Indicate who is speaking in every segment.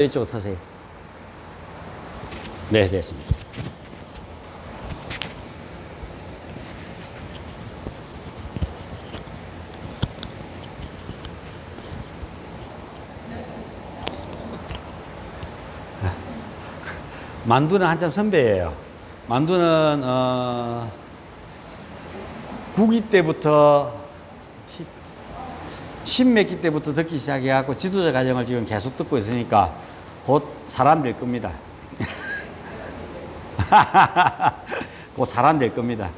Speaker 1: 이쪽으로 서세요. 네, 됐습니다. 만두는 한참 선배예요. 만두는 구기 때부터 십몇 기 때부터 듣기 시작해갖고 지도자 과정을 지금 계속 듣고 있으니까 곧 사람 될 겁니다. 곧 사람 될 겁니다.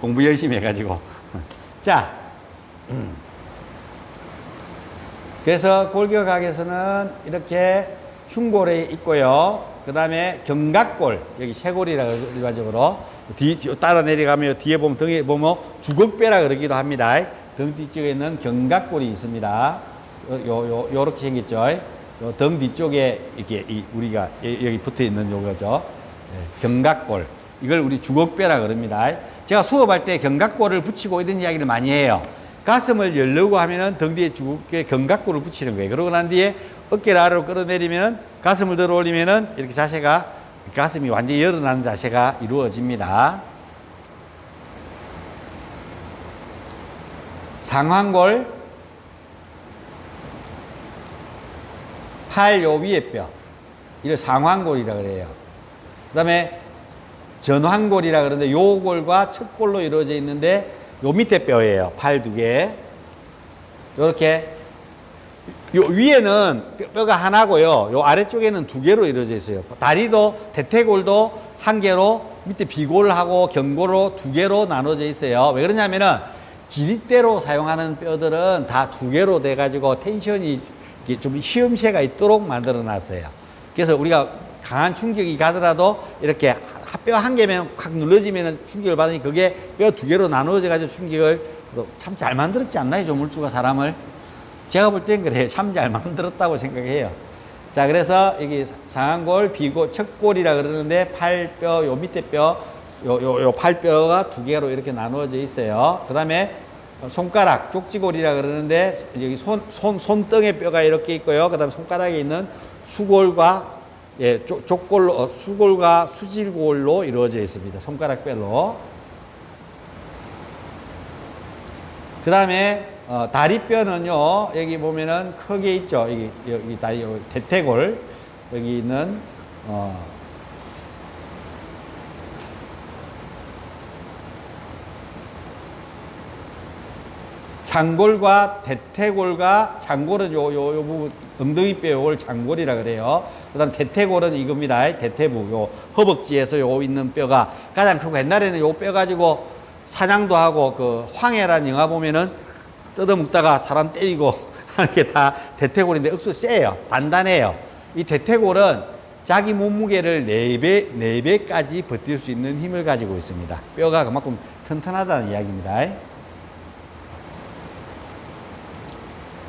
Speaker 1: 공부 열심히 해가지고. 자, 그래서 골격학에서는 이렇게 흉골에 있고요. 그 다음에 견갑골, 여기 쇄골이라고 일반적으로 따라 내려가면 뒤에 보면 등에 보면 주걱뼈라 그러기도 합니다. 등 뒤쪽에 있는 견갑골이 있습니다. 요렇게 생겼죠. 요 등 뒤쪽에 이렇게 우리가 여기 붙어 있는 요거죠. 견갑골. 이걸 우리 주걱뼈라 그럽니다. 제가 수업할 때 견갑골을 붙이고 이런 이야기를 많이 해요. 가슴을 열려고 하면은 등 뒤에 주걱뼈에 견갑골을 붙이는 거예요. 그러고 난 뒤에 어깨를 아래로 끌어내리면 가슴을 들어 올리면은 이렇게 자세가 가슴이 완전히 열어나는 자세가 이루어집니다. 상완골, 팔 요 위에 뼈, 이걸 상완골이라 그래요. 그 다음에 전완골이라 그러는데 요 골과 척골로 이루어져 있는데 요 밑에 뼈예요. 팔 두 개. 요렇게 요 위에는 뼈가 하나고요. 요 아래쪽에는 두 개로 이루어져 있어요. 다리도 대퇴골도 한 개로 밑에 비골하고 견골로 두 개로 나눠져 있어요. 왜 그러냐면은 지렛대로 사용하는 뼈들은 다 두 개로 돼 가지고 텐션이 좀 시험새가 있도록 만들어 놨어요. 그래서 우리가 강한 충격이 가더라도 이렇게 뼈 한 개면 확 눌러지면 충격을 받으니 그게 뼈 두 개로 나누어져 가지고 충격을 참 잘 만들었지 않나요? 조물주가 사람을. 제가 볼 땐 그래요. 참 잘 만들었다고 생각해요. 자, 그래서 여기 상완골, 비골, 척골이라 그러는데 팔뼈, 요 밑에 뼈, 요 팔뼈가 두 개로 이렇게 나누어져 있어요. 그 다음에 손가락, 쪽지골이라 그러는데 여기 손등에 뼈가 이렇게 있고요. 그 다음에 손가락에 있는 수골과 족골로, 수골과 수질골로 이루어져 있습니다. 손가락 뼈로. 그 다음에 다리뼈는요, 여기 보면은 크게 있죠. 여기 다리, 여기 대퇴골, 여기 있는, 장골과 대퇴골과 장골은 요 부분, 엉덩이 뼈 요걸 장골이라 그래요. 그 다음 대퇴골은 이겁니다. 대퇴부, 요 허벅지에서 요 있는 뼈가 가장 크고 옛날에는 요 뼈 가지고 사냥도 하고 그 황해라는 영화 보면은 뜯어먹다가 사람 때리고 하는 게 다 대퇴골인데 억수 세요. 단단해요. 이 대퇴골은 자기 몸무게를 4배까지 버틸 수 있는 힘을 가지고 있습니다. 뼈가 그만큼 튼튼하다는 이야기입니다.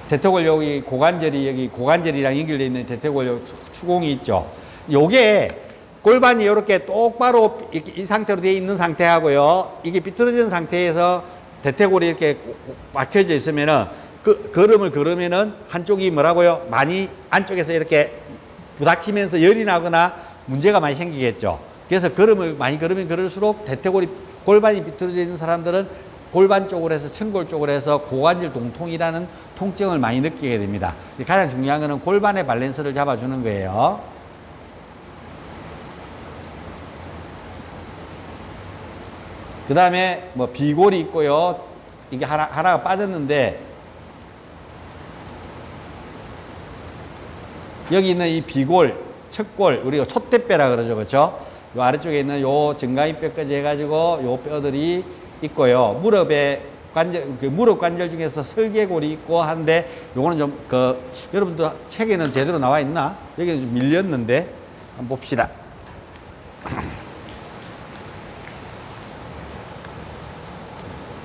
Speaker 1: 대퇴골 여기 고관절이 여기 고관절이랑 연결되어 있는 대퇴골 추공이 있죠. 요게 골반이 이렇게 똑바로 이 상태로 되어 있는 상태하고요. 이게 비틀어진 상태에서 대퇴골이 이렇게 막혀져 있으면은 걸음을 걸으면은 한쪽이 뭐라고요? 많이 안쪽에서 이렇게 부닥치면서 열이 나거나 문제가 많이 생기겠죠. 그래서 걸음을 많이 걸으면 걸을수록 대퇴골이 골반이 비틀어져 있는 사람들은 골반 쪽으로 해서 천골 쪽으로 해서 고관절 동통이라는 통증을 많이 느끼게 됩니다. 가장 중요한 것은 골반의 밸런스를 잡아주는 거예요. 그 다음에 뭐 비골이 있고요. 이게 하나가 빠졌는데 여기 있는 이 비골, 척골, 우리가 촛대뼈라 그러죠. 그렇죠? 요 아래쪽에 있는 요 정강이뼈까지 해가지고 요 뼈들이 있고요. 무릎에 관절, 무릎 관절 중에서 설계골이 있고 한데 요거는 좀 여러분들 책에는 제대로 나와 있나? 여기는 좀 밀렸는데 한번 봅시다.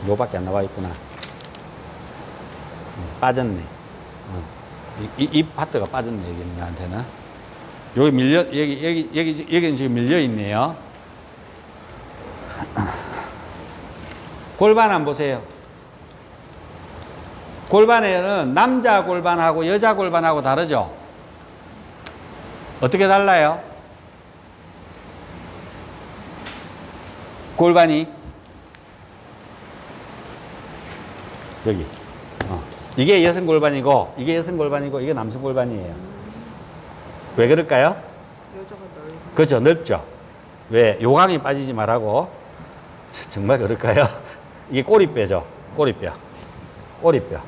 Speaker 1: 요밖에 안 나와 있구나. 빠졌네. 이 파트가 빠졌네, 여기는 나한테는. 여기는 지금 밀려 있네요. 골반 한번 보세요. 골반에는 남자 골반하고 여자 골반하고 다르죠. 어떻게 달라요? 골반이 여기. 이게 여성 골반이고 이게 여성 골반이고 이게 남성 골반이에요. 왜 그럴까요?
Speaker 2: 여자가 넓은.
Speaker 1: 그렇죠. 넓죠. 왜? 요강이 빠지지 말라고. 정말 그럴까요? 이게 꼬리뼈죠. 꼬리뼈. 꼬리뼈.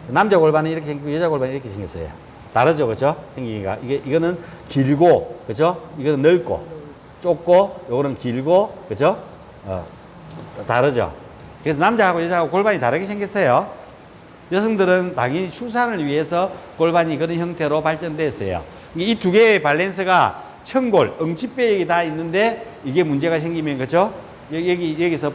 Speaker 1: 남자 골반은 이렇게 생기고 여자 골반이 이렇게 생겼어요. 다르죠. 그죠? 생기기가. 이거는 길고, 그죠? 이거는 넓고, 좁고, 요거는 길고, 그죠? 다르죠. 그래서 남자하고 여자하고 골반이 다르게 생겼어요. 여성들은 당연히 출산을 위해서 골반이 그런 형태로 발전됐어요. 이 두 개의 밸런스가 천골, 응치뼈에 다 있는데 이게 문제가 생기면, 그죠? 여기서,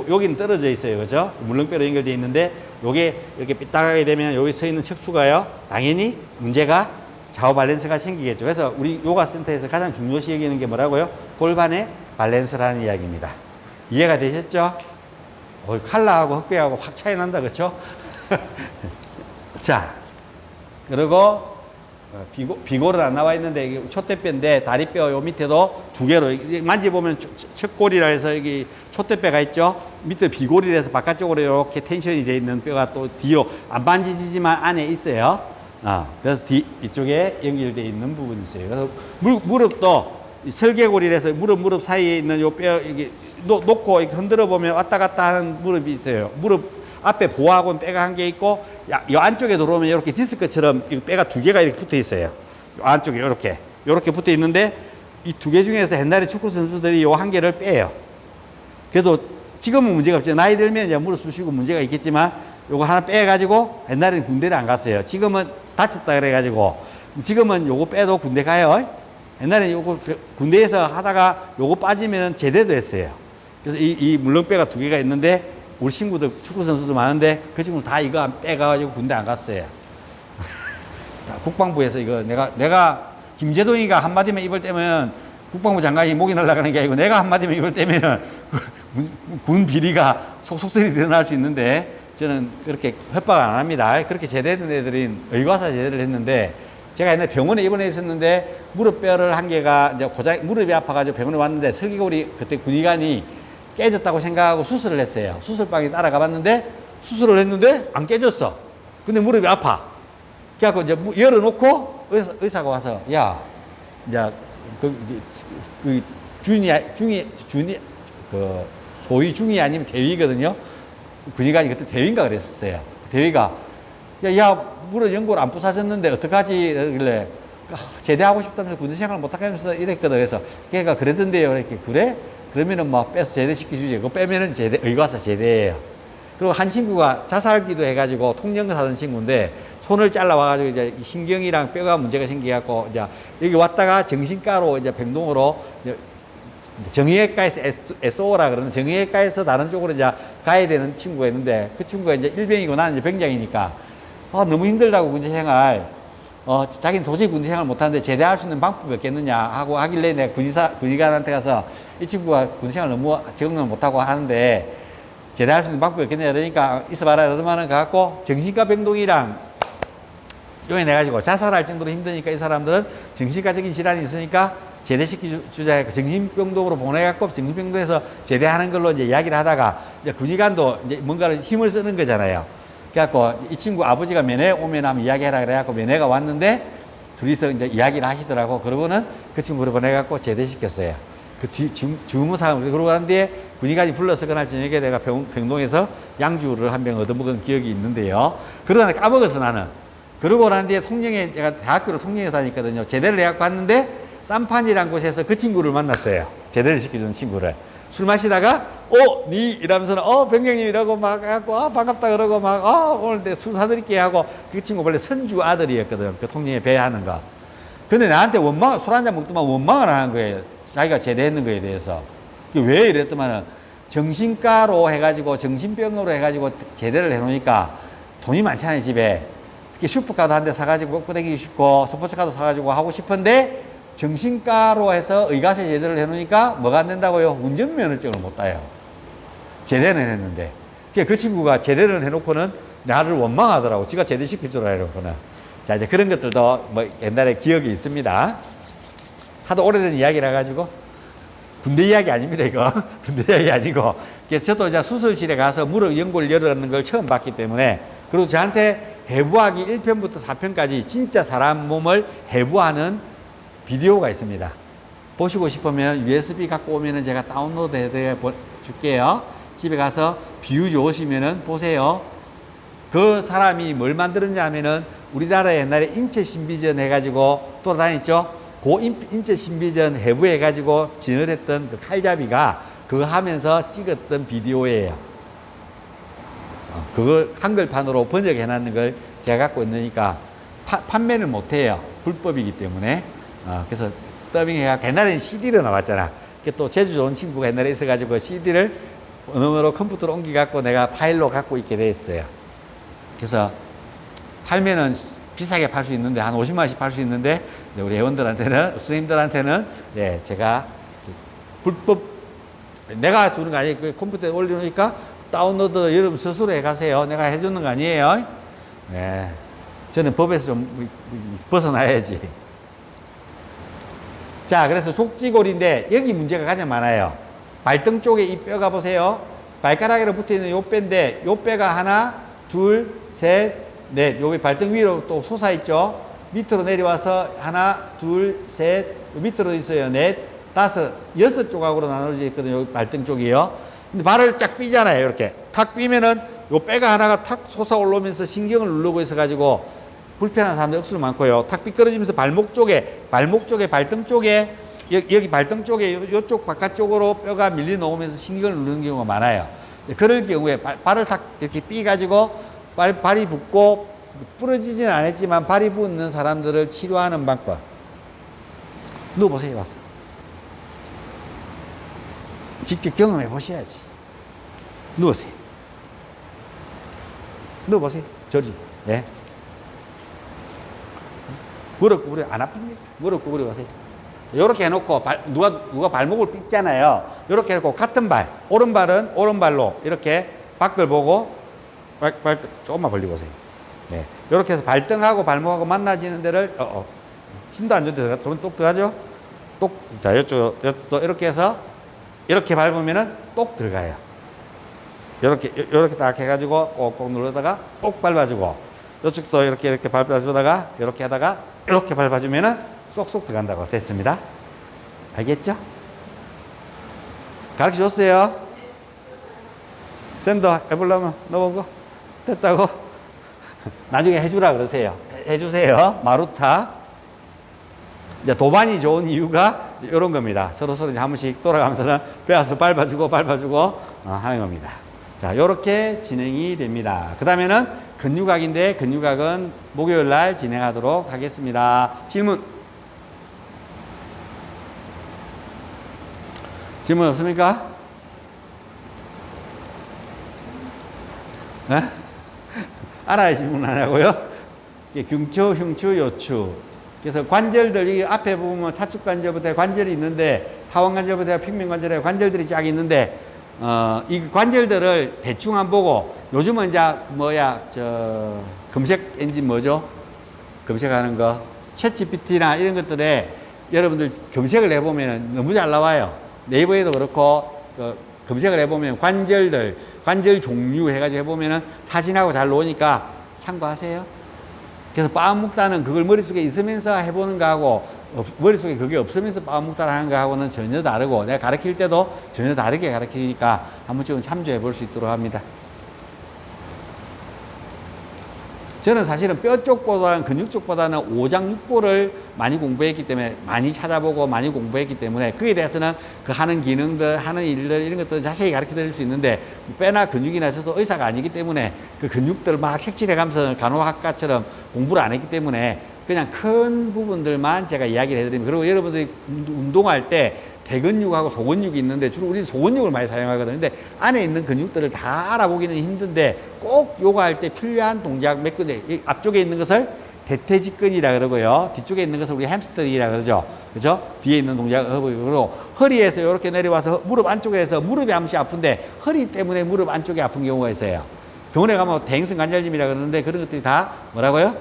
Speaker 1: 여기는 떨어져 있어요. 그죠? 물렁뼈로 연결되어 있는데, 요게 이렇게 삐딱하게 되면 여기 서 있는 척추가요, 당연히 문제가 좌우 밸런스가 생기겠죠. 그래서 우리 요가 센터에서 가장 중요시 여기는 게 뭐라고요? 골반의 밸런스라는 이야기입니다. 이해가 되셨죠? 칼라하고 흑뼈하고 확 차이 난다. 그렇죠? 자, 그리고 비골은 안 나와 있는데 이게 촛대뼈인데 다리뼈 요 밑에도 두 개로 만져보면 척골이라 해서 여기 촛대뼈가 있죠. 밑에 비골이라서 바깥쪽으로 이렇게 텐션이 되어 있는 뼈가 또 뒤로 안 만지지만 안에 있어요. 그래서 이쪽에 연결되어 있는 부분이 있어요. 그래서 무릎도 설계골이라서 무릎 사이에 있는 요 뼈 이게 놓고 이렇게 흔들어 보면 왔다 갔다 하는 무릎이 있어요. 무릎 앞에 보호하고는 뼈가 한 개 있고, 이 안쪽에 들어오면 이렇게 디스크처럼 뼈가 두 개가 이렇게 붙어 있어요. 이 안쪽에 이렇게 붙어 있는데, 이 두 개 중에서 옛날에 축구 선수들이 요 한 개를 빼요. 그래도 지금은 문제가 없죠. 나이 들면 이제 무릎 쑤시고 문제가 있겠지만, 요거 하나 빼가지고, 옛날에는 군대를 안 갔어요. 지금은 다쳤다 그래가지고, 지금은 요거 빼도 군대 가요. 옛날에 요거 군대에서 하다가 요거 빠지면 제대도 했어요. 그래서 이 물렁뼈가 두 개가 있는데, 우리 친구들, 축구 선수도 많은데, 그 친구는 다 이거 빼가지고 군대 안 갔어요. 국방부에서 이거 내가 김재동이가 한마디만 입을 떼면 국방부 장관이 목이 날아가는 게 아니고 내가 한마디만 입을 떼면 군 비리가 속속들이 드러날 수 있는데, 저는 그렇게 협박 안 합니다. 그렇게 제대된 애들은 의과사 제대를 했는데, 제가 옛날에 병원에 입원해 있었는데, 무릎뼈를 한 개가 이제 무릎이 아파가지고 병원에 왔는데, 설계골이 그때 군의관이 깨졌다고 생각하고 수술을 했어요. 수술방에 따라가 봤는데, 수술을 했는데 안 깨졌어. 근데 무릎이 아파. 그래갖고 이제 열어놓고 의사가 와서, 야, 이제 소위 중위 아니면 대위거든요. 군의관이 그때 대위인가 그랬었어요. 대위가, 야, 무릎 연골 안 부사졌는데 어떡하지? 그러길래, 제대하고 싶다면서 군대 생활 못하겠면서 이랬거든. 그래서 걔가 그러던데요. 이렇게, 그래? 그러면은 뭐 빼서 제대시켜주지. 그거 빼면은 의과사 제대예요. 그리고 한 친구가 자살기도 해가지고 통영사던 친구인데 손을 잘라와가지고 이제 신경이랑 뼈가 문제가 생겨갖고 이제 여기 왔다가 정신과로 이제 병동으로 정형외과에서 SO라 그러는 정형외과에서 다른 쪽으로 이제 가야 되는 친구가 있는데 그 친구가 이제 일병이고 나는 이제 병장이니까 너무 힘들다고 군대생활 자기는 도저히 군대생활 못하는데 제대할 수 있는 방법이 없겠느냐 하고 하길래 내가 군의관한테 가서 이 친구가 군대생활 너무 적응을 못하고 하는데 제대할 수 있는 방법이 없겠느냐 그러니까 있어봐라 그러더만은 가갖고 정신과 병동이랑 요인해가지고 자살할 정도로 힘드니까 이 사람들은 정신과적인 질환이 있으니까 제대시켜주자 해서 정신병동으로 보내갖고 정신병동에서 제대하는 걸로 이제 이야기를 하다가 이제 군의관도 이제 뭔가를 힘을 쓰는 거잖아요. 그래갖고 이 친구 아버지가 면회 오면 하면 이야기해라 그래갖고 면회가 왔는데 둘이서 이제 이야기를 하시더라고. 그러고는 그 친구를 보내갖고 제대시켰어요. 그 주무사, 그러고 난 뒤에 군의관이 불러서 그날 저녁에 내가 병동에서 양주를 한 병 얻어먹은 기억이 있는데요. 그러다 까먹었어, 나는. 그러고 난 뒤에 통영에, 제가 대학교를 통영에 다녔거든요. 제대를 해갖고 왔는데, 쌈판이란 곳에서 그 친구를 만났어요. 제대를 시켜준 친구를. 술 마시다가, 니? 이러면서는, 병장님이라고 막 해갖고, 반갑다 그러고 막, 오늘 내 술 사드릴게 하고, 그 친구 원래 선주 아들이었거든. 그 통영에 배하는 거. 근데 나한테 술 한잔 먹더만 원망을 하는 거예요. 자기가 제대했는 거에 대해서. 왜 이랬더만은, 정신과로 해가지고, 정신병으로 해가지고 제대를 해놓으니까 돈이 많잖아요, 집에. 특히 슈퍼카도 한 대 사가지고 먹고 다니기 싶고, 스포츠카도 사가지고 하고 싶은데, 정신과로 해서 의과세 제대를 해놓으니까 뭐가 안 된다고요? 운전면허증을 못 따요. 제대는 했는데. 그 친구가 제대를 해놓고는 나를 원망하더라고. 지가 제대시켜주라 이러고는. 자, 이제 그런 것들도 뭐 옛날에 기억이 있습니다. 하도 오래된 이야기라 가지고 군대 이야기 아닙니다, 이거. 군대 이야기 아니고. 저도 이제 수술실에 가서 무릎 연골 열어는 걸 처음 봤기 때문에, 그리고 저한테 해부하기 1편부터 4편까지 진짜 사람 몸을 해부하는 비디오가 있습니다. 보시고 싶으면 USB 갖고 오면은 제가 다운로드 해 줄게요. 집에 가서 비유 좋으시면은 보세요. 그 사람이 뭘 만들었냐 하면은 우리나라에 옛날에 인체 신비전 해가지고 돌아다녔죠. 그 인체 신비전 해부해가지고 진열했던 그 칼잡이가 그거 하면서 찍었던 비디오예요. 그거 한글판으로 번역해놨는 걸 제가 갖고 있으니까 판매를 못해요. 불법이기 때문에. 그래서 더빙해가 옛날에는 CD로 나왔잖아. 또 제주 좋은 친구가 옛날에 있어가지고 CD를 어느으로 컴퓨터로 옮겨갖고 내가 파일로 갖고 있게 됐어요. 그래서 팔면은 비싸게 팔 수 있는데 한 50만 원씩 팔 수 있는데 우리 회원들한테는 선생님들한테는 예, 제가 불법 내가 주는 거 아니에요. 그 컴퓨터에 올려놓으니까 다운로드 여러분 스스로 해가세요. 내가 해주는 거 아니에요. 예, 저는 법에서 좀 벗어나야지. 자, 그래서 족지골인데 여기 문제가 가장 많아요. 발등 쪽에 이 뼈가 보세요. 발가락으로 붙어있는 요 뼈인데 요 뼈가 하나, 둘, 셋, 넷. 여기 발등 위로 또 솟아있죠. 밑으로 내려와서 하나, 둘, 셋, 밑으로 있어요. 넷, 다섯, 여섯 조각으로 나눠져 있거든요. 여기 발등 쪽이요. 근데 발을 쫙 삐잖아요. 이렇게 탁 삐면은 요 뼈가 하나가 탁 솟아 올라오면서 신경을 누르고 있어가지고 불편한 사람들 억수로 많고요. 탁 삐끄러지면서 발목 쪽에, 발등 쪽에, 여기 발등 쪽에 요쪽 바깥쪽으로 뼈가 밀려 놓으면서 신경을 누르는 경우가 많아요. 그럴 경우에 발을 탁 이렇게 삐가지고 발이 붓고 부러지지는 않았지만 발이 붓는 사람들을 치료하는 방법. 누워보세요, 와서. 직접 경험해 보셔야지. 누우세요. 누워보세요. 저리. 예. 무릎 구부려 안 아픕니까? 무릎 구부려 보세요. 요렇게 해놓고 누가 발목을 삐잖아요. 요렇게 해놓고 같은 발, 오른발은 오른발로 이렇게 밖을 보고 조금만 벌리고 보세요. 네. 요렇게 해서 발등하고 발목하고 만나지는 데를 힘도 안 주는데 똑 들어가죠? 자, 요쪽 이렇게 해서 이렇게 밟으면은 똑 들어가요. 요렇게 딱 해가지고 꼭꼭 눌러다가 꼭 밟아주고 요쪽도 이렇게 밟아주다가 이렇게 하다가 이렇게 밟아주면은 쏙쏙 들어간다고 됐습니다. 알겠죠? 가르쳐 줬어요. 쌤도 해보려면 넣어보고 됐다고 나중에 해주라 그러세요. 해주세요. 마루타. 이제 도반이 좋은 이유가 이런 겁니다. 서로 이제 한 번씩 돌아가면서는 빼앗아 밟아주고 하는 겁니다. 자, 요렇게 진행이 됩니다. 그 다음에는 근육학인데 근육학은 목요일 날 진행하도록 하겠습니다. 질문 없습니까? 네? 알아야 질문 하냐고요? 중추, 흉추, 요추. 그래서 관절들이 앞에 보면 차축관절부터 관절이 있는데 하원관절부터 평면관절에 관절들이 쫙 있는데 이 관절들을 대충 안 보고 요즘은 이제 검색 엔진 뭐죠? 검색하는 거 챗GPT나 이런 것들에 여러분들 검색을 해보면 너무 잘 나와요. 네이버에도 그렇고 검색을 해보면 관절 종류 해가지고 해보면은 사진하고 잘 나오니까 참고하세요. 그래서 빠먹다는 그걸 머릿속에 있으면서 해보는 거하고 머릿속에 그게 없으면서 빠먹다를 하는 거하고는 전혀 다르고 내가 가르칠 때도 전혀 다르게 가르치니까 한 번쯤은 참조해 볼 수 있도록 합니다. 저는 사실은 뼈 쪽보다는 근육 쪽보다는 오장육부를 많이 공부했기 때문에 많이 찾아보고 많이 공부했기 때문에 그에 대해서는 그 하는 기능들 하는 일들 이런 것들 자세히 가르쳐 드릴 수 있는데 뼈나 근육이나 저도 의사가 아니기 때문에 그 근육들을 막 색칠해 가면서 간호학과처럼 공부를 안 했기 때문에 그냥 큰 부분들만 제가 이야기를 해드립니다. 그리고 여러분들이 운동할 때 대근육하고 소근육이 있는데 주로 우리는 소근육을 많이 사용하거든요. 근데 안에 있는 근육들을 다 알아보기는 힘든데 꼭 요가할 때 필요한 동작 몇 군데 앞쪽에 있는 것을 대퇴직근이라 그러고요. 뒤쪽에 있는 것을 우리 햄스트링이라 그러죠. 그죠? 뒤에 있는 동작을 그리고 허리에서 이렇게 내려와서 무릎 안쪽에서 무릎이 한 번씩 아픈데 허리 때문에 무릎 안쪽이 아픈 경우가 있어요. 병원에 가면 대행성 관절염이라 그러는데 그런 것들이 다 뭐라고요?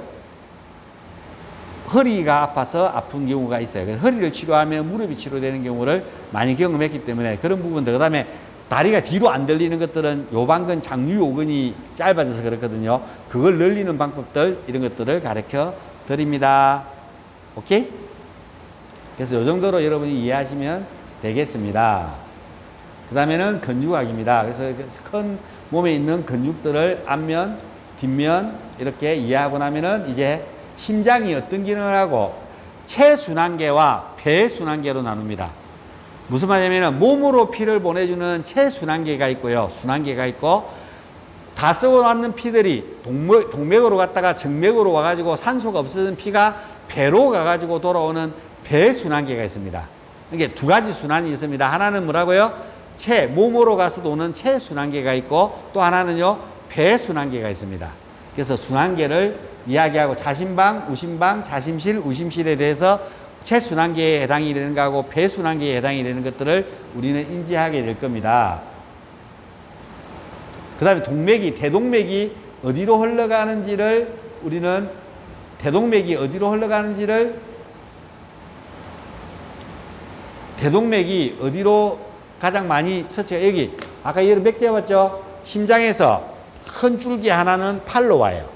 Speaker 1: 허리가 아파서 아픈 경우가 있어요. 그래서 허리를 치료하면 무릎이 치료되는 경우를 많이 경험했기 때문에 그런 부분들, 그 다음에 다리가 뒤로 안 들리는 것들은 요방근 장유요근이 짧아져서 그렇거든요. 그걸 늘리는 방법들, 이런 것들을 가르쳐 드립니다. 오케이? 그래서 요 정도로 여러분이 이해하시면 되겠습니다. 그 다음에는 근육학입니다. 그래서 큰 몸에 있는 근육들을 앞면, 뒷면 이렇게 이해하고 나면은 이제 심장이 어떤 기능을 하고 체순환계와 폐순환계로 나눕니다. 무슨 말이냐면 몸으로 피를 보내주는 체순환계가 있고요. 순환계가 있고, 다 쓰고 났는 피들이 동맥으로 갔다가 정맥으로 와가지고 산소가 없어진 피가 배로 가가지고 돌아오는 배순환계가 있습니다. 이게 두 가지 순환이 있습니다. 하나는 뭐라고요? 몸으로 가서 도는 체순환계가 있고, 또 하나는요, 배순환계가 있습니다. 그래서 순환계를 이야기하고 자심방, 우심방, 자심실, 우심실에 대해서 체순환계에 해당이 되는 거하고 배순환계에 해당이 되는 것들을 우리는 인지하게 될 겁니다. 그 다음에 대동맥이 어디로 흘러가는지를 우리는 대동맥이 어디로 가장 많이 처치가, 여기 아까 예를 몇 개 봤죠? 심장에서 큰 줄기 하나는 팔로 와요.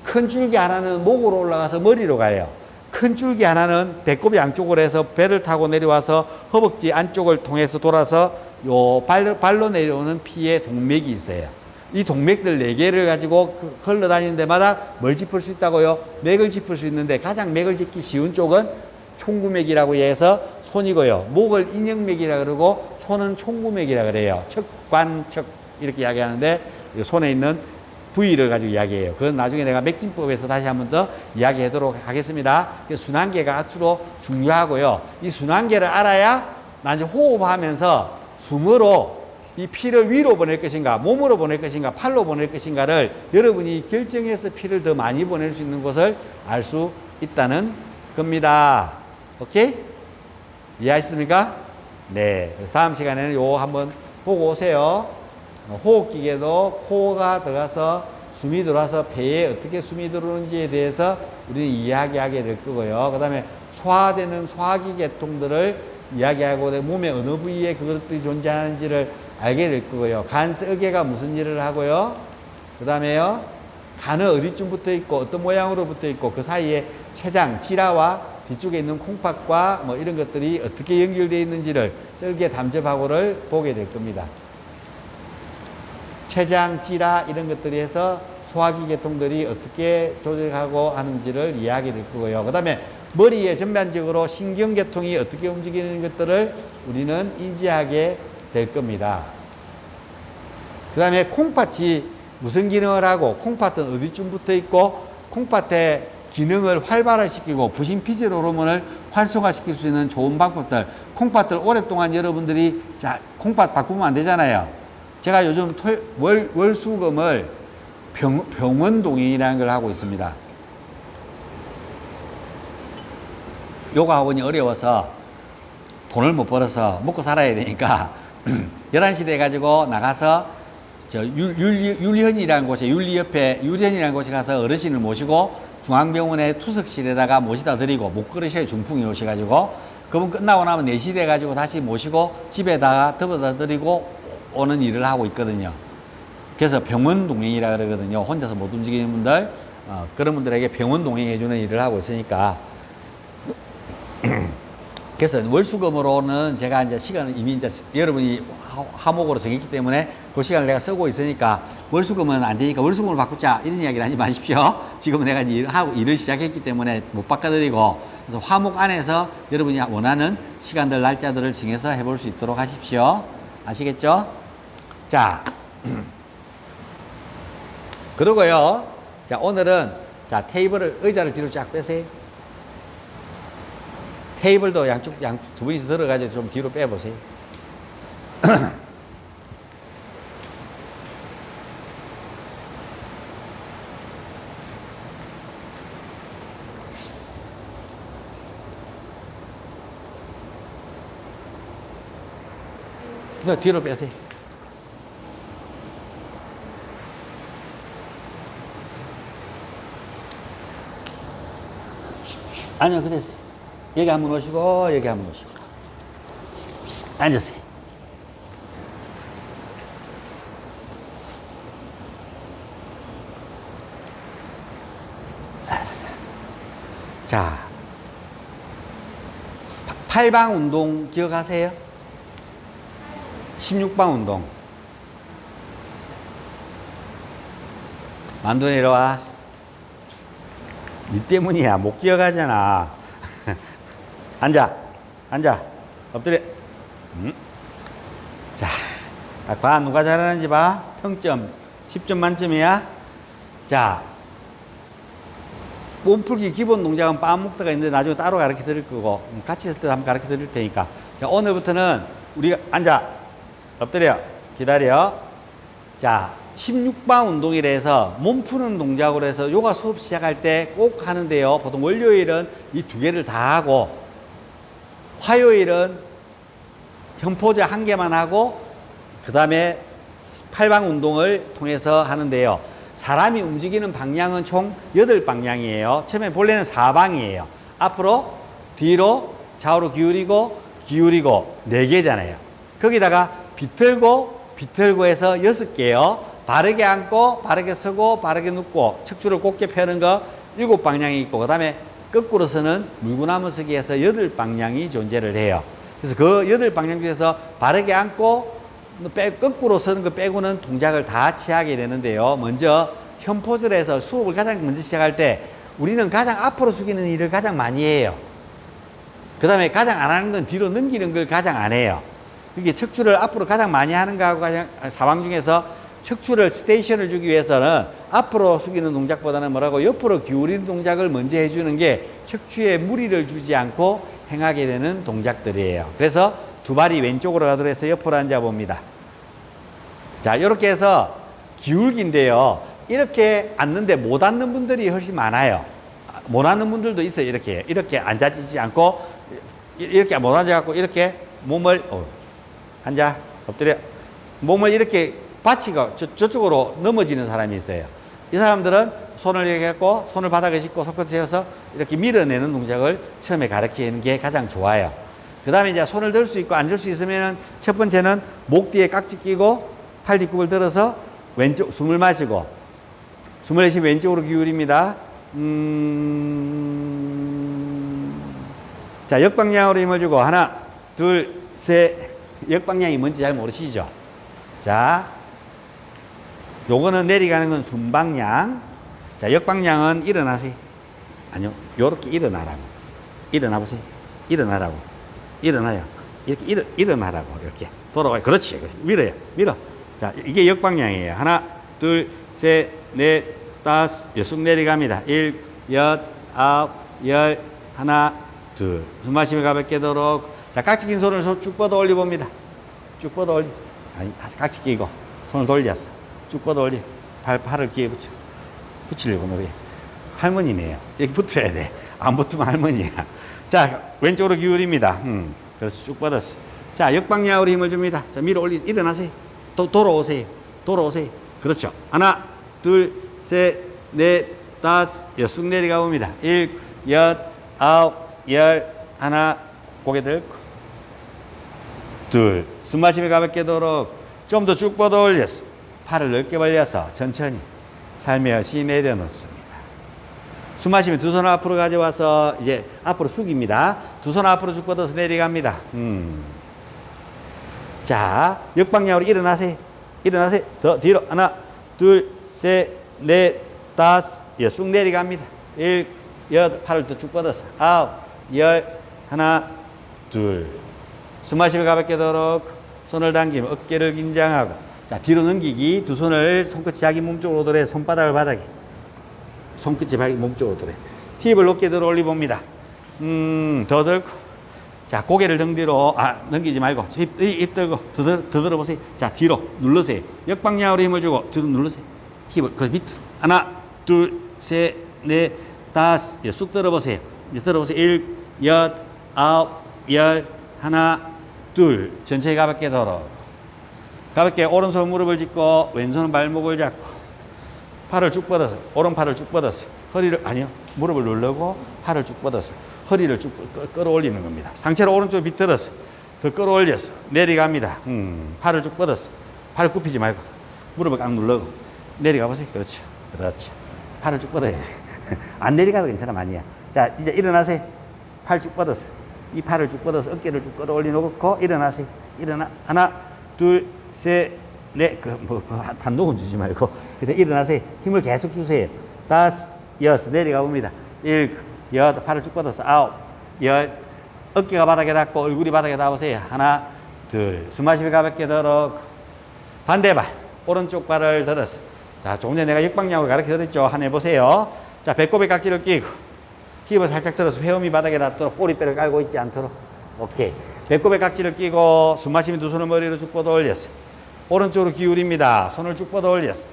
Speaker 1: 큰 줄기 하나는 목으로 올라가서 머리로 가요. 큰 줄기 하나는 배꼽 양쪽으로 해서 배를 타고 내려와서 허벅지 안쪽을 통해서 돌아서 요 발로 내려오는 피의 동맥이 있어요. 이 동맥들 4개를 가지고 흘러다니는 데마다 뭘 짚을 수 있다고요? 맥을 짚을 수 있는데 가장 맥을 짚기 쉬운 쪽은 총구맥이라고 해서 손이고요. 목을 인형맥이라 그러고 손은 총구맥이라 그래요. 척관척 이렇게 이야기하는데 손에 있는 부위를 가지고 이야기해요. 그건 나중에 내가 맥진법에서 다시 한번 더 이야기하도록 하겠습니다. 순환계가 아주 중요하고요. 이 순환계를 알아야 나중에 호흡하면서 숨으로 이 피를 위로 보낼 것인가, 몸으로 보낼 것인가, 팔로 보낼 것인가를 여러분이 결정해서 피를 더 많이 보낼 수 있는 곳을 알 수 있다는 겁니다. 오케이? 이해하셨습니까? 네. 다음 시간에는 요거 한번 보고 오세요. 호흡기계도 코가 들어가서 숨이 들어와서 배에 어떻게 숨이 들어오는지에 대해서 우리는 이야기하게 될 거고요. 그 다음에 소화되는 소화기 계통들을 이야기하고 몸의 어느 부위에 그것들이 존재하는지를 알게 될 거고요. 간 썰개가 무슨 일을 하고요. 그 다음에요, 간은 어디쯤 붙어 있고 어떤 모양으로 붙어 있고 그 사이에 췌장, 지라와 뒤쪽에 있는 콩팥과 뭐 이런 것들이 어떻게 연결되어 있는지를 썰개 담접하고를 보게 될 겁니다. 췌장, 지라 이런 것들이 해서 소화기 계통들이 어떻게 조절하고 하는지를 이해하게 될 거고요. 그 다음에 머리에 전반적으로 신경계통이 어떻게 움직이는 것들을 우리는 인지하게 될 겁니다. 그 다음에 콩팥이 무슨 기능을 하고 콩팥은 어디쯤 붙어 있고 콩팥의 기능을 활발화시키고 부신 피질 호르몬을 활성화시킬 수 있는 좋은 방법들, 콩팥을 오랫동안 여러분들이 콩팥 바꾸면 안 되잖아요. 제가 요즘 월수금을 병원동행이라는 걸 하고 있습니다. 요가 학원이 어려워서 돈을 못 벌어서 먹고 살아야 되니까 11시 돼가지고 나가서 율현이라는 곳에 율현이라는 곳에 가서 어르신을 모시고 중앙병원의 투석실에다가 모시다 드리고 못 걸으셔야 중풍이 오셔가지고 그분 끝나고 나면 4시 돼가지고 다시 모시고 집에다가 덮어다 드리고 오는 일을 하고 있거든요. 그래서 병원 동행이라 그러거든요. 혼자서 못 움직이는 분들, 그런 분들에게 병원 동행해주는 일을 하고 있으니까. 그래서 월수금으로는 제가 이제 시간을 이미 이제 여러분이 화목으로 정했기 때문에 그 시간을 내가 쓰고 있으니까 월수금은 안 되니까 월수금을 바꾸자 이런 이야기를 하지 마십시오. 지금은 내가 일을 시작했기 때문에 못 바꿔드리고, 그래서 화목 안에서 여러분이 원하는 시간들, 날짜들을 정해서 해볼 수 있도록 하십시오. 아시겠죠? 자, 그러고요. 자, 오늘은 의자를 뒤로 쫙 빼세요. 테이블도 양쪽 두 분이서 들어가지고 좀 뒤로 빼보세요. 뒤로 빼세요. 아니요, 그랬어요. 여기 한번 오시고, 여기 한번 오시고. 앉으세요. 자, 팔방 운동 기억하세요? 16방 운동. 만두 내려와. 니 때문이야. 못 기억하잖아. 앉아. 앉아. 엎드려. 자, 딱 봐. 누가 잘하는지 봐. 평점 10점 만점이야. 자, 몸풀기 기본 동작은 빠목대가 있는데 나중에 따로 가르쳐 드릴 거고, 같이 있을 때 한번 가르쳐 드릴 테니까. 자, 오늘부터는 우리가 앉아. 엎드려. 기다려. 자, 16방 운동이라 해서 몸 푸는 동작으로 해서 요가 수업 시작할 때 꼭 하는데요. 보통 월요일은 이 두 개를 다 하고, 화요일은 현포즈 한 개만 하고, 그 다음에 팔방 운동을 통해서 하는데요. 사람이 움직이는 방향은 총 8방향이에요. 처음에 본래는 4방이에요. 앞으로, 뒤로, 좌우로 기울이고, 기울이고, 4개잖아요. 거기다가 비틀고 해서 6개요. 바르게 앉고, 바르게 서고, 바르게 눕고, 척추를 곧게 펴는 거 7방향이 있고, 그 다음에 거꾸로 서는 물구나무 서기에서 8방향이 존재를 해요. 그래서 그 8방향 중에서 바르게 앉고, 거꾸로 서는 거 빼고는 동작을 다 취하게 되는데요. 먼저 현포즈를 해서 수업을 가장 먼저 시작할 때 우리는 가장 앞으로 숙이는 일을 가장 많이 해요. 그 다음에 가장 안 하는 건 뒤로 넘기는 걸 가장 안 해요. 이게 척추를 앞으로 가장 많이 하는 거하고 가장 사방 중에서 척추를 스테이션을 주기 위해서는 앞으로 숙이는 동작보다는 뭐라고 옆으로 기울이는 동작을 먼저 해주는 게 척추에 무리를 주지 않고 행하게 되는 동작들이에요. 그래서 두 발이 왼쪽으로 가도록 해서 옆으로 앉아봅니다. 자, 이렇게 해서 기울기인데요. 이렇게 앉는데 못 앉는 분들이 훨씬 많아요. 못 앉는 분들도 있어요. 이렇게 앉아지지 않고, 이렇게 못 앉아갖고, 이렇게 몸을, 앉아, 엎드려. 몸을 이렇게 받치고 저쪽으로 넘어지는 사람이 있어요. 이 사람들은 손을 이렇게 했고, 손을 바닥에 짚고, 손끝을 세워서 이렇게 밀어내는 동작을 처음에 가르치는 게 가장 좋아요. 그 다음에 이제 손을 들 수 있고 앉을 수 있으면 첫 번째는 목 뒤에 깍지 끼고 팔 뒤꿈을 들어서 왼쪽 숨을 마시고 숨을 내쉬면 왼쪽으로 기울입니다. 자, 역방향으로 힘을 주고 하나, 둘, 셋. 역방향이 뭔지 잘 모르시죠? 자, 요거는 내려가는 건 순방향. 자, 역방향은 일어나세요. 아니요, 요렇게 일어나라고. 일어나 보세요. 일어나라고. 일어나요. 이렇게 일어나라고. 이렇게. 돌아와요. 그렇지. 밀어요. 밀어. 자, 이게 역방향이에요. 하나, 둘, 셋, 넷, 다섯, 여섯 내려갑니다. 1, 8, 9, 10, 하나, 둘. 숨 마시며 가볍게 도록. 자, 깍지 낀 손을 쭉 뻗어 올려봅니다. 쭉 뻗어 올려. 아니, 깍지 끼고. 손을 돌렸어. 쭉 뻗어 올려. 팔을 귀에 붙여. 붙이려고 노래. 할머니네요. 여기 붙어야 돼. 안 붙으면 할머니야. 자, 왼쪽으로 기울입니다. 그래서 쭉 뻗었어. 자, 역방향으로 힘을 줍니다. 자, 밀어 올리, 일어나세요. 돌아오세요. 돌아오세요. 그렇죠. 하나, 둘, 셋, 넷, 다섯, 여섯 내려가 봅니다. 1, 8, 9, 10, 하나, 고개 들고. 둘, 숨 마시며 가볍게 도록. 좀 더 쭉 뻗어 올렸어. 팔을 넓게 벌려서 천천히 살며시 내려놓습니다. 숨 마시면 두 손을 앞으로 가져와서 이제 앞으로 숙입니다. 두 손 앞으로 쭉 뻗어서 내려갑니다. 자, 역방향으로 일어나세요. 일어나세요. 더 뒤로. 하나, 둘, 셋, 넷, 다섯, 쑥 내려갑니다. 1, 8, 팔을 더 쭉 뻗어서. 9, 10, 하나, 둘. 숨 마시며 가볍게 도록. 손을 당기며 어깨를 긴장하고. 자, 뒤로 넘기기. 두 손을 손끝이 자기 몸쪽으로 오더래. 손바닥을 바닥에. 손끝이 자기 몸쪽으로 오더래. 힙을 높게 들어 올려봅니다. 더 들고. 자, 고개를 등 뒤로, 넘기지 말고. 입 들고. 더 들어보세요. 자, 뒤로 눌러세요. 역방향으로 힘을 주고, 뒤로 눌러세요. 힙을, 그 밑으로. 하나, 둘, 셋, 넷, 다섯. 쑥 들어보세요. 이제 들어보세요. 1, 8, 9, 10, 하나, 둘. 전체에 가볍게 들어. 가볍게 오른손 무릎을 짚고, 왼손은 발목을 잡고, 팔을 쭉 뻗어서, 오른팔을 쭉 뻗어서, 허리를, 아니요, 무릎을 누르고, 팔을 쭉 뻗어서, 허리를 쭉 끌어올리는 겁니다. 상체를 오른쪽으로 비틀어서 더 끌어올려서 내려갑니다. 팔을 쭉 뻗어서 팔을 굽히지 말고 무릎을 꽉 눌러고 내려가 보세요. 그렇죠. 그렇죠. 팔을 쭉 뻗어야 돼. 안 내려가도 괜찮아. 많이야. 자, 이제 일어나세요. 팔 쭉 뻗어서 이 팔을 쭉 뻗어서 어깨를 쭉 끌어올려 놓고 일어나세요. 일어나. 하나, 둘, 셋, 넷. 단독은 주지 말고 그냥 일어나세요. 힘을 계속 주세요. 다섯, 여섯. 내려가 봅니다. 일곱, 여덟. 팔을 쭉 뻗어서 아홉, 열. 어깨가 바닥에 닿고 얼굴이 바닥에 닿으세요. 하나, 둘. 숨 마시며 가볍게 들어. 반대발. 오른쪽 발을 들어서. 자, 조금 전에 내가 역방향으로 가르쳐 드렸죠. 한번 해보세요. 자, 배꼽에 각지를 끼고 힙을 살짝 들어서 회음이 바닥에 닿도록 꼬리뼈를 깔고 있지 않도록. 오케이. 배꼽에 각지를 끼고 숨 마시면 두 손을 머리로 쭉 뻗어 올렸어요. 오른쪽으로 기울입니다. 손을 쭉 뻗어 올렸어요.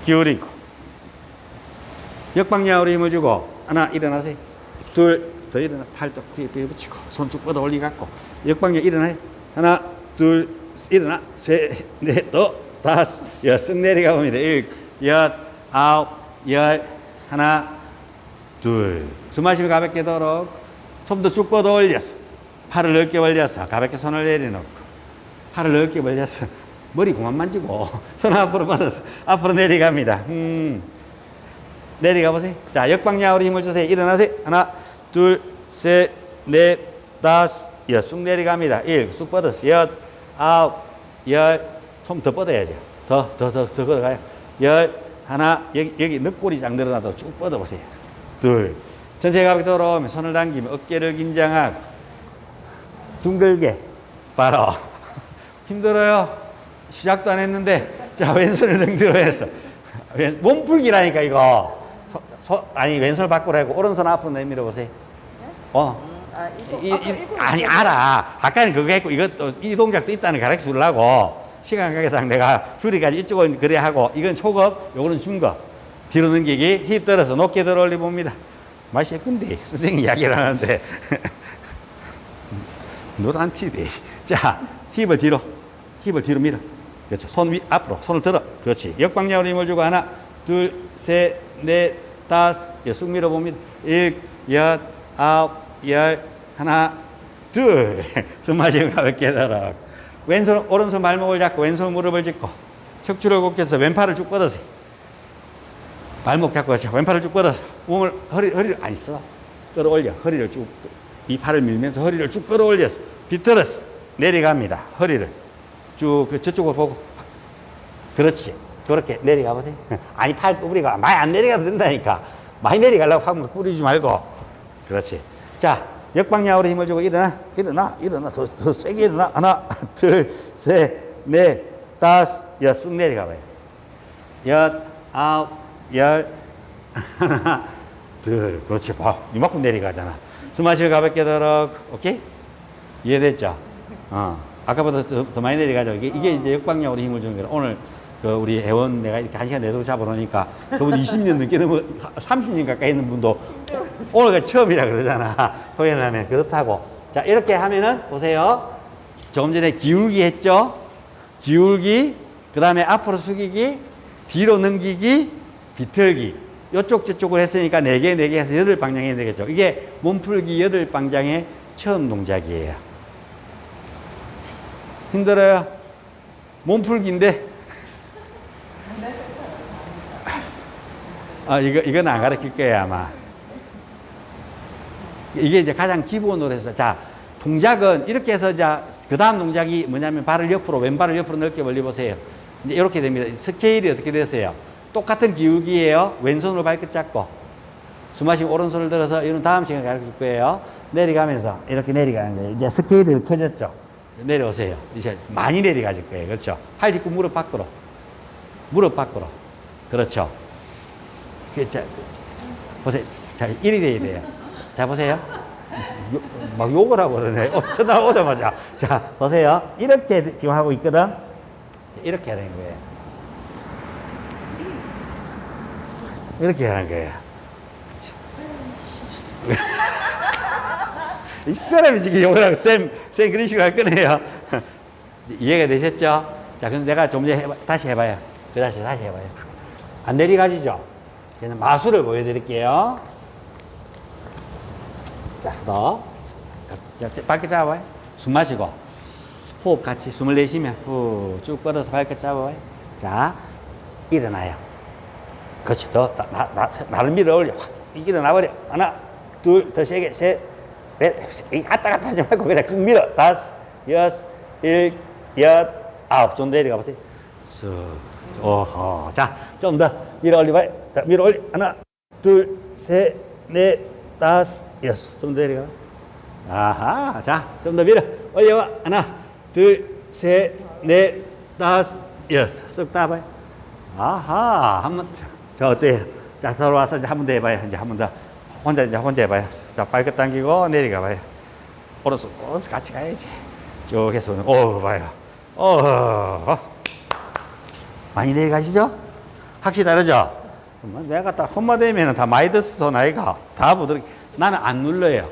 Speaker 1: 기울이고 역방향으로 힘을 주고 하나 일어나세요. 둘 더 일어나. 팔도 뒤에 붙이고 손 쭉 뻗어 올리갖고 역방향 일어나요. 하나 둘 일어나. 셋 넷 더 다섯 여섯 내려가 봅니다. 일곱 여덟 아홉 열. 하나 둘. 숨 마시면 가볍게 들어. 손도 쭉 뻗어 올렸어. 팔을 넓게 벌려서 가볍게 손을 내려놓고 팔을 넓게 벌려서 머리 그만 만지고 손 앞으로 뻗어서 앞으로 내려갑니다. 내려가 보세요. 자, 역방향으로 힘을 주세요. 일어나세요. 하나 둘 셋 넷 다섯 여섯. 쑥 내려갑니다. 일 쑥 뻗어서 여덟 아홉 열. 좀 더 뻗어야죠. 더 걸어가요. 열. 하나 여기 늑골이 쫙 늘어나도 쭉 뻗어 보세요. 둘. 전체 가볍게 들어오면 손을 당기면 어깨를 긴장하고 둥글게 바로. 힘들어요. 시작도 안 했는데. 자, 왼손을 등뒤로 해서 몸풀기라니까 이거. 아니 왼손을 밖으로 하고 오른손 앞으로 내밀어 보세요. 아니 알아. 아까는 그거 했고 이것도 이 동작도 있다는 거 가르쳐 주려고 시간 관계상 내가 줄이까지 이쪽은 그래 하고 이건 초급, 요거는 중급. 뒤로 넘기기, 힙 들어서 높게 들어 올려 봅니다. 맛이 예쁜데 선생님 이야기를 하는데 노란 TV. 자, 힙을 뒤로 밀어. 그렇죠. 손 위 앞으로 손을 들어. 그렇지. 역방향으로 힘을 주고 하나 둘 셋 넷 다섯 쑥 밀어 봅니다. 일 여덟 아홉 열. 하나 둘. 숨 마시고 가볍게 들어. 왼손 오른손 발목을 잡고 왼손 무릎을 짚고 척추를 곧게서 왼팔을 쭉 뻗으세요. 발목 잡고 왼팔을 쭉 뻗어서 몸을 허리를 안 있어. 끌어올려. 허리를 쭉 이 팔을 밀면서 허리를 쭉 끌어올려서 비틀어서 내려갑니다. 허리를 쭉 저쪽으로 보고. 그렇지. 그렇게 내려가 보세요. 아니 팔 우리가 많이 안 내려가도 된다니까. 많이 내려가려고 하면 꾸리지 말고. 그렇지. 자, 역방향으로 힘을 주고 일어나. 더 세게 일어나. 하나 둘 셋 넷 다섯 여섯. 쑥 내려가 봐요. 여덟 아홉 열. 하나 둘. 그렇지. 봐, 이만큼 내려가잖아. 숨 마시고 가볍게 들어. 오케이? 이해됐죠? 아까보다 더 많이 내려가죠. 이게 이제 역방향으로 힘을 주는 거라. 오늘 그 우리 회원 내가 이렇게 1시간 내도록 잡아놓으니까 그분 20년 넘게 넘어 30년 가까이 있는 분도 오늘가 처음이라 그러잖아. 표현을 하면. 그렇다고. 자, 이렇게 하면은 보세요. 조금 전에 기울기 했죠? 기울기, 그 다음에 앞으로 숙이기, 뒤로 넘기기, 비틀기. 요쪽 저쪽을 했으니까 4개 해서 8방향이 되겠죠. 이게 몸풀기 8방향의 처음 동작이에요. 힘들어요? 몸풀기인데. 이건 안 가르칠 거예요, 아마. 이게 이제 가장 기본으로 해서. 자, 동작은 이렇게 해서, 자, 그 다음 동작이 뭐냐면 발을 옆으로, 왼발을 옆으로 넓게 벌려보세요. 이제 이렇게 됩니다. 스케일이 어떻게 되세요? 똑같은 기울기예요. 왼손으로 발끝 잡고. 숨 마시고 오른손을 들어서, 이건 다음 시간에 가르칠 거예요. 내려가면서, 이렇게 내려가는 거예요. 이제 스케일이 커졌죠? 내려오세요. 이제 많이 내려가질 거예요. 그렇죠? 팔 짚고 무릎 밖으로. 무릎 밖으로. 그렇죠? 자, 보세요. 자, 이리 돼야 돼요. 자, 보세요. 막 욕을 하고 그러네. 전화 오자마자. 자, 보세요. 이렇게 지금 하고 있거든. 이렇게 하는 거예요. 이렇게 하는 거예요. 이 사람이 지금 욕을 하고 쌤 그런 식으로 할 거네요. 이해가 되셨죠? 자, 그럼 내가 좀 전에 다시 해봐요. 다시 해봐요. 안 내려가지죠? 저는 마술을 보여드릴게요. 앉아서 더. 밝게 잡아봐요. 숨 마시고. 호흡 같이 숨을 내쉬면 쭉 뻗어서 밝게 잡아봐요. 자, 일어나요. 그렇지. 나를 밀어 올려. 확 일어나버려. 하나, 둘, 더 세게, 셋, 넷. 갔다 갔다 하지 말고 그냥 쭉 밀어. 다섯, 여섯, 일, 여, 아홉. 좀 내려가 보세요. 쑥. 오호. 자, 좀 더 밀어 올려봐요. 자, 밀어 올려. 하나, 둘, 셋, 넷, 다섯, 여섯. 좀 더 내려가. 아하. 자, 좀 더 밀어 올려봐. 하나, 둘, 셋, 넷, 다섯, 여섯. 쑥 따봐요. 아하. 한번. 자, 어때요? 자, 서로 와서 이제 한 번 더 해봐요. 이제 한 번 더. 혼자 해봐요. 자, 발끝 당기고 내려가 봐요. 오른손 같이 가야지. 쭉 해서, 봐요. 많이 내려가시죠? 확실히 다르죠? 내가 딱 손만 대면 다 많이 듣어서 나이가 다 부드럽게. 나는 안 눌러요.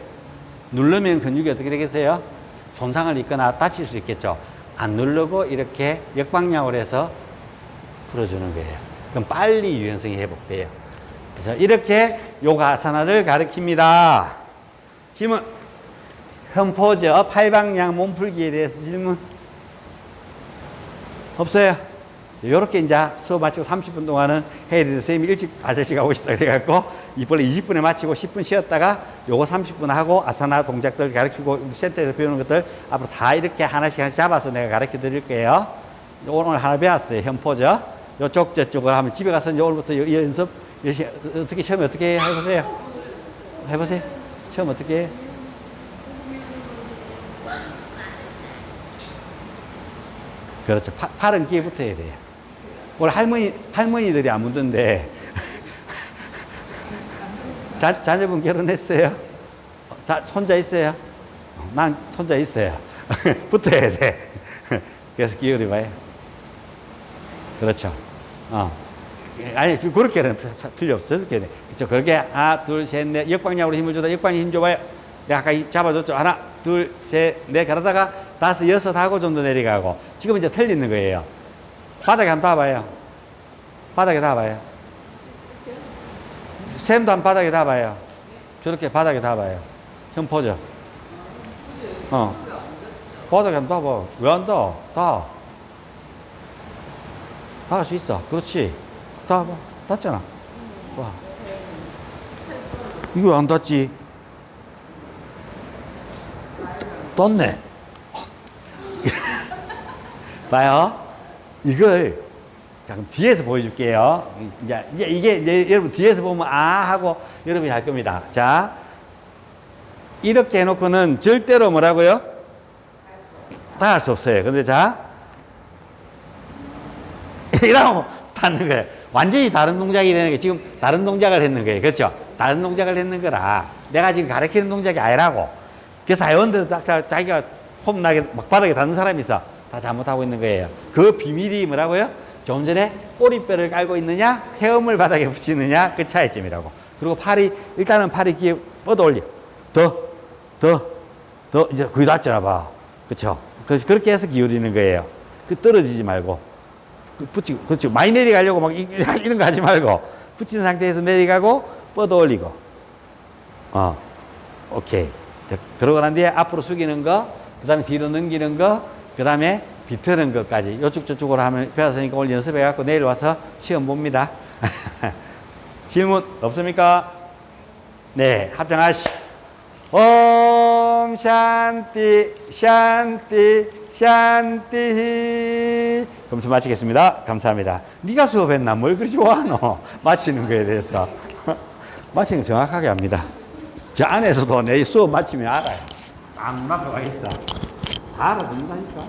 Speaker 1: 누르면 근육이 어떻게 되겠어요? 손상을 입거나 다칠 수 있겠죠? 안 누르고 이렇게 역방향으로 해서 풀어주는 거예요. 그럼 빨리 유연성이 회복돼요. 그래서 이렇게 요가아사나를 가르칩니다. 질문. 흠포즈, 팔방향 몸풀기에 대해서 질문. 없어요. 요렇게 이제 수업 마치고 30분 동안은 해야 되는데 선생님이 일찍 아저씨 가고 싶다 그래갖고 이번에 20분에 마치고 10분 쉬었다가 요거 30분 하고 아사나 동작들 가르치고 센터에서 배우는 것들 앞으로 다 이렇게 하나씩 잡아서 내가 가르쳐 드릴 거예요. 오늘 하나 배웠어요. 흠포즈. 요쪽 저쪽을 하면 집에 가서 이제 오늘부터 연습 어떻게 처음에 어떻게 해보세요. 해보세요. 처음 어떻게 해요? 그렇죠. 팔은 귀에 붙어야 돼요. 오늘 할머니들이 안 묻던데. 자녀분 결혼했어요? 손자 있어요? 난 손자 있어요. 붙어야 돼. 그래서 기울여 봐요. 그렇죠. 아니, 그렇게는 필요 없어요. 그렇죠. 그렇게 하나, 둘, 셋, 넷. 역방향으로 힘을 줘다. 역방향 힘 줘봐요. 내가 아까 잡아줬죠. 하나, 둘, 셋, 넷. 그러다가 다섯, 여섯 하고 좀 더 내려가고. 지금 이제 틀리는 거예요. 바닥에 한번 닿아봐요. 바닥에 닿아봐요. 샘도 한 바닥에 닿아봐요. 저렇게 바닥에 닿아봐요. 흠포즈. 바닥에 한번 닿아봐. 왜 안 닿아? 닿아. 닿을 수 있어. 그렇지. 닿아봐. 닿잖아. 와. 이거 왜 안 닿지? 떴네. 봐요. 이걸 잠깐 뒤에서 보여줄게요. 이제 이게 여러분 뒤에서 보면 하고 여러분이 할 겁니다. 자, 이렇게 해놓고는 절대로 뭐라고요? 다 할 수 없어요. 근데 자, 이러고 닿는 거예요. 완전히 다른 동작이 되는 게 지금 다른 동작을 했는 거예요. 그렇죠? 다른 동작을 했는 거라 내가 지금 가르치는 동작이 아니라고. 그래서 회원들 자기가 폼나게 막 바닥에 닿는 사람이 있어. 다 잘못하고 있는 거예요. 그 비밀이 뭐라고요? 좀 전에 꼬리뼈를 깔고 있느냐, 헤엄을 바닥에 붙이느냐, 그 차이점이라고. 그리고 일단은 팔이 귀에 뻗어 올려. 더, 이제 거의 닿잖아, 봐. 그쵸? 그렇게 해서 기울이는 거예요. 떨어지지 말고. 붙이고, 그렇죠. 많이 내려가려고 막 이런 거 하지 말고. 붙이는 상태에서 내려가고, 뻗어 올리고. 오케이. 그러고 난 뒤에 앞으로 숙이는 거, 그 다음에 뒤로 넘기는 거, 그 다음에 비트는 것까지 요쪽 저쪽으로 하면 배웠으니까 오늘 연습해갖고 내일 와서 시험 봅니다. 질문 없습니까? 네, 합장하시. 옴 샨티 샨티 샨티. 그럼 좀 마치겠습니다. 감사합니다. 네가 수업했나? 뭘 그리 좋아하노? 마치는 거에 대해서. 마치는 거 정확하게 합니다. 저 안에서도 내 수업 마치면 알아요. 딱 문 앞에 와 있어. 다 알아듣는다니까.